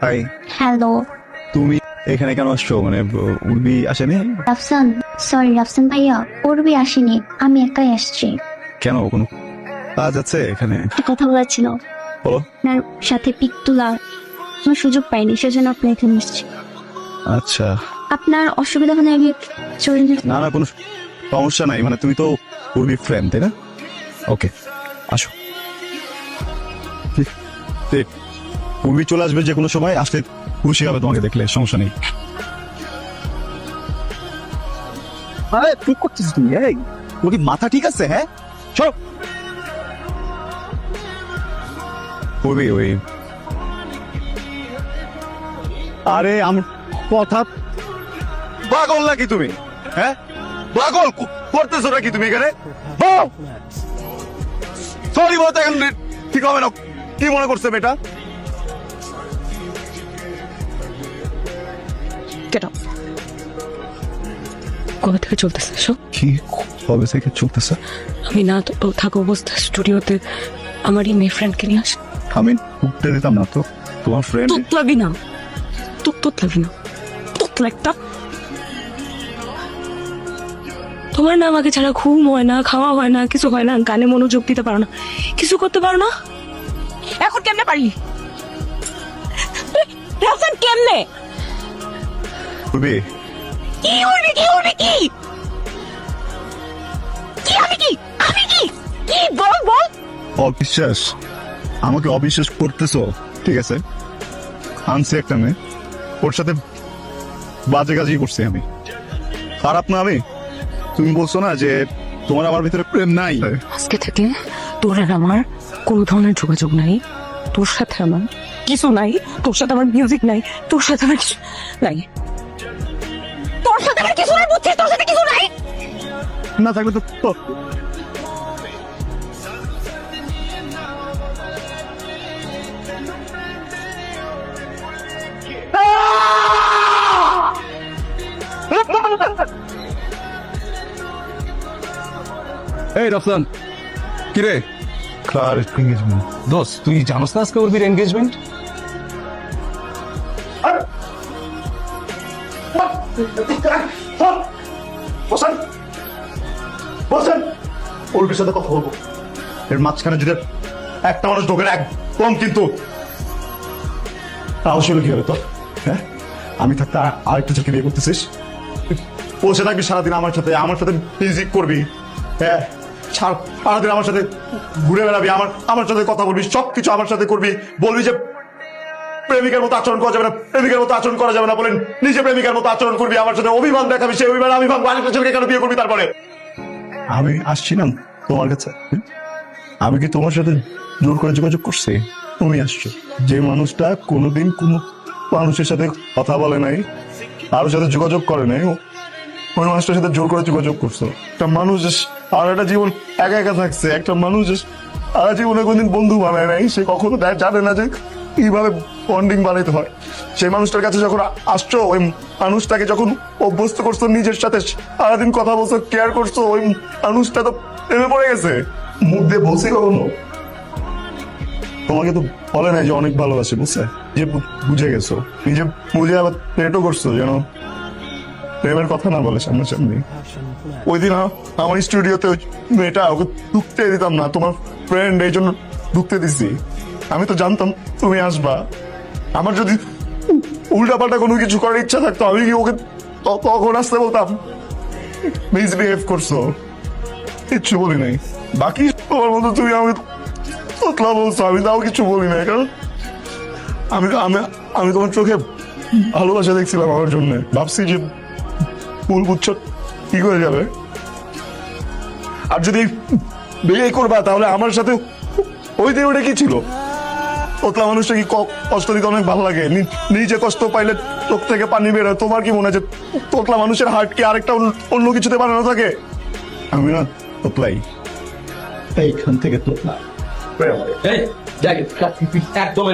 High, hello তুমি এখানে কেন আসছো? মানে উর্বি আসেনি? রাফসান, সরি রাফসান ভাইয়া, উর্বি আসেনি, আমি একাই আসছি। কেন, কোনো কাজ আছে এখানে? একটা কথা বলার ছিল, বলো। আপনার সাথে পিক তোলা আমার সুযোগ পাইনি, সেজন্য আপনি এখানে এসেছি। আচ্ছা, আপনার অসুবিধা হলে আমি চলে যেতে। না না, কোনো সমস্যা নাই। মানে তুমি তো উর্বি ফ্রেন্ড, তাই না? ওকে, আসো। ঠিক, ঠিক। উর্বি চলে আসবে যে কোনো সময়, আসলে খুশি হবে তোমাকে দেখলে, সমস্যা নেই। আরে কি করছিস তুমি? এই তোর কি মাথা ঠিক আছে? হ্যাঁ, চলো। উর্বি, ওই আরে আমার কথা, পাগল নাকি তুমি? হ্যাঁ, পাগল করতেছো নাকি তুমি এখানে? সরি বলতে এখন ঠিক হবে না। কি মনে করছে মেয়েটা? কবে থেকে চলতেছে এসব? কি কবে থেকে চলতেছে? আমি না থাকা অবস্থা স্টুডিওতে আমার এই মেয়ে ফ্রেন্ডকে নিয়ে আসে। আমি উঠতে দিতাম না তো। তোমার ফ্রেন্ড তোত লাগি না, তোত লাগি না, তোত একটা। তোমার না আমাকে ছাড়া ঘুম হয় না, খাওয়া হয় না, কিছু হয় না, গানে মনোযোগ দিতে পারো না, কিছু করতে পারো না। এখন কেমনে পারি? রাফসান কেমনে? উর্বি, কি উড়বি, কি উড়বি, কি কি আমি কি আমি কি কি বল বল। অবিশ্বাস, আমাকে অবিশ্বাস করতেছো? ঠিক আছে, আনছি একটা মেয়ে, ওর সাথে বাজে কাজই করছি আমি। খারাপ না আমি? তুমি বলছো না যে তোমার আমার ভিতরে প্রেম নাই? আজকে থেকে তোর আর আমার কোনো ধরনের যোগাযোগ নাই। তোর সাথে আমার কিছু নাই, তোর সাথে আমার মিউজিক নাই, তোর সাথে আমার কিছু নাই, তোর সাথে আমার কিছু নাই, বুঝছিস? তোর সাথে কিছু নাই। না থাকলে তো এই রফসান, কিরে ক্লার এঙ্গেজমেন্ট। দোস্ত, তুই জানোস না আজকে উর্বির এনগেজমেন্ট? বসেন, বসেন। উর্বির সাথে কথা বলবো। এর মাঝখানে যদি একটা মানুষ ঢোকে না, একদম কিন্তু তাও ছিল কি হবে তোর? হ্যাঁ, আমি থাকতে আরেকটা ছেলেকে বিয়ে করতেছিস? বসে থাকবি সারাদিন আমার সাথে, আমার সাথে মিউজিক করবি, হ্যাঁ, সারাদিন আমার সাথে ঘুরে বেড়াবি, আমার সাথে কথা বলবি, সবকিছু আমার সাথে করবি, বলবি যে প্রেমিকার মতো আচরণ করা যাবে না, প্রেমিকার মতো আচরণ করা যাবে না, বলেন নিজে প্রেমিকার মতো আচরণ করবি, আমার সাথে অভিমান দেখাবি, সেই অভিমান আমি ভাঙবো, আরেকটা ছেলেকে কেন বিয়ে করবি? তারপরে আমি আসছিলাম তোমার কাছে, আমি কি তোমার সাথে জোর করে যোগাযোগ করছি? তুমি আসছো। যে মানুষটা কোনোদিন কোনো মানুষের সাথে কথা বলে নাই, কারোর সাথে যোগাযোগ করে নাই, ওই মানুষটার সাথে জোর করে যোগাযোগ করছো। একটা মানুষ আর একটা জীবন একা একা থাকছে, একটা মানুষ আর জীবনে কোনদিন বন্ধু বানায় নাই, সে কখনো জানে না যে কিভাবে বন্ডিং বানাইতে হয়। সেই মানুষটার কাছে যখন আসছো, ওই মানুষটাকে যখন অভ্যস্ত করছো, নিজের সাথে সারাদিন কথা বলছো, কেয়ার করছো, ওই মানুষটা তো প্রেমে পড়ে গেছে। মুখ দিয়ে বলছি কখনো? তোমাকে তো বলে নাই যে অনেক ভালোবাসে, বুঝছে? যে বুঝে গেছো, নিজে বুঝে আবার প্রেটও করছো যেন প্রেমের কথা না বলে সামনাসামনি। ওই দিন আমার স্টুডিওতে মেয়েটা, ওকে ঢুকতে দিতাম না, তোমার ফ্রেন্ড, এই জন্য ঢুকতে দিছি। আমি তো জানতাম তুমি আসবা। আমার যদি উল্টাপাল্টা কোনো কিছু করার ইচ্ছা থাকতো, আমি কি ওকে তখন আসতে বলতাম? মিসবিহেভ করছো, কিচ্ছু বলি নাই। বাকি তোমার মতো তুমি আমাকে তোতলা বলছো, আমি তাও কিছু বলি নাই, কারণ আমি আমি আমি তোমার চোখে ভালোবাসা দেখছিলাম আমার জন্য। ভাবছি যে ফুল গুচ্ছ কি করে যাবে, আর যদি বিয়ে করবা তাহলে আমার সাথে ওই দিন ওটা কি ছিল? তোতলা মানুষটা কি কষ্ট দিতে অনেক ভালো লাগে, নিজে কষ্ট পাইলে চোখ থেকে পানি বেরোয়। তোমার কি মনে হয় যে তোতলা মানুষের হার্ট কি আরেকটা অন্য কিছুতে বানানো থাকে? আমি না তোতলাই, এইখান থেকে তোতলা। এই, একদম